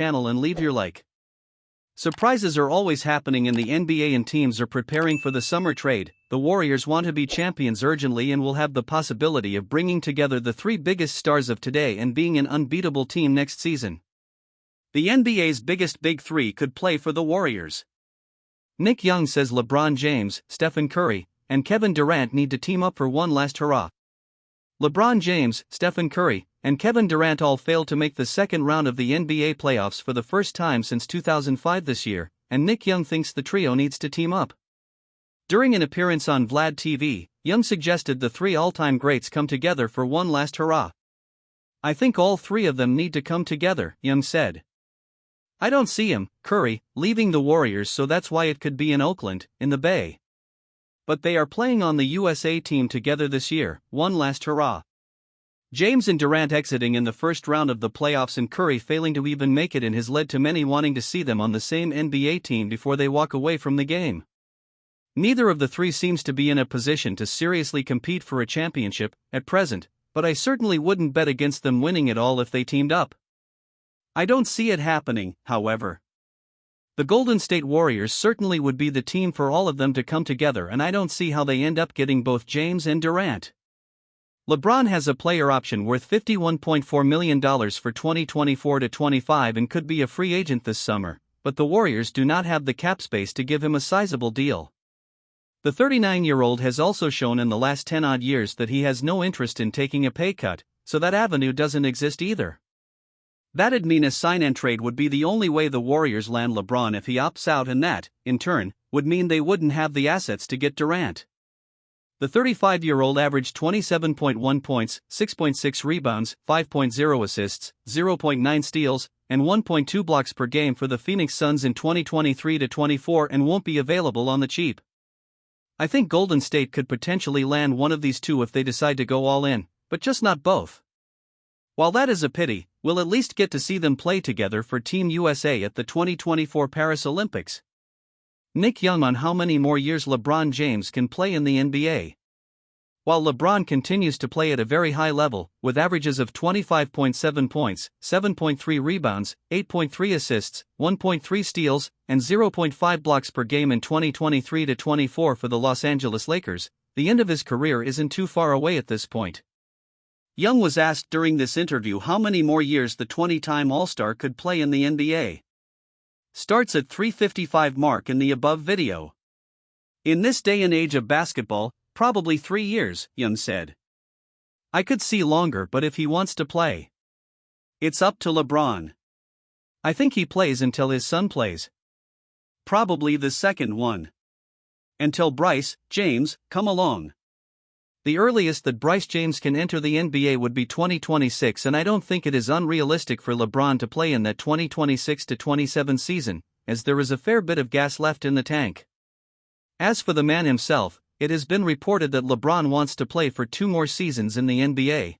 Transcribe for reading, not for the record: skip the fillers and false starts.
channel and leave your like. Surprises are always happening in the NBA and teams are preparing for the summer trade. The Warriors want to be champions urgently and will have the possibility of bringing together the three biggest stars of today and being an unbeatable team next season. The NBA's biggest big three could play for the Warriors. Nick Young says LeBron James, Stephen Curry, and Kevin Durant need to team up for one last hurrah. LeBron James, Stephen Curry, and Kevin Durant all failed to make the second round of the NBA playoffs for the first time since 2005 this year, and Nick Young thinks the trio needs to team up. During an appearance on Vlad TV, Young suggested the three all-time greats come together for one last hurrah. "I think all three of them need to come together," Young said. "I don't see him, Curry, leaving the Warriors, so that's why it could be in Oakland, in the Bay. But they are playing on the USA team together this year, one last hurrah. James and Durant exiting in the first round of the playoffs and Curry failing to even make it in has led to many wanting to see them on the same NBA team before they walk away from the game. Neither of the three seems to be in a position to seriously compete for a championship at present, but I certainly wouldn't bet against them winning it all if they teamed up. I don't see it happening, however. The Golden State Warriors certainly would be the team for all of them to come together, and I don't see how they end up getting both James and Durant. LeBron has a player option worth $51.4 million for 2024-25 and could be a free agent this summer, but the Warriors do not have the cap space to give him a sizable deal. The 39-year-old has also shown in the last 10-odd years that he has no interest in taking a pay cut, so that avenue doesn't exist either. That'd mean a sign-and-trade would be the only way the Warriors land LeBron if he opts out, and that, in turn, would mean they wouldn't have the assets to get Durant. The 35-year-old averaged 27.1 points, 6.6 rebounds, 5.0 assists, 0.9 steals, and 1.2 blocks per game for the Phoenix Suns in 2023-24 and won't be available on the cheap. I think Golden State could potentially land one of these two if they decide to go all in, but just not both. While that is a pity, we'll at least get to see them play together for Team USA at the 2024 Paris Olympics. Nick Young on how many more years LeBron James can play in the NBA. While LeBron continues to play at a very high level, with averages of 25.7 points, 7.3 rebounds, 8.3 assists, 1.3 steals, and 0.5 blocks per game in 2023-24 for the Los Angeles Lakers, the end of his career isn't too far away at this point. Young was asked during this interview how many more years the 20-time All-Star could play in the NBA. Starts at 355 mark in the above video. In this day and age of basketball, probably 3 years, Young said. I could see longer, but if he wants to play, it's up to LeBron. I think he plays until his son plays. Probably the second one. Until Bryce, James, come along. The earliest that Bryce James can enter the NBA would be 2026, and I don't think it is unrealistic for LeBron to play in that 2026-27 season, as there is a fair bit of gas left in the tank. As for the man himself, it has been reported that LeBron wants to play for 2 more seasons in the NBA.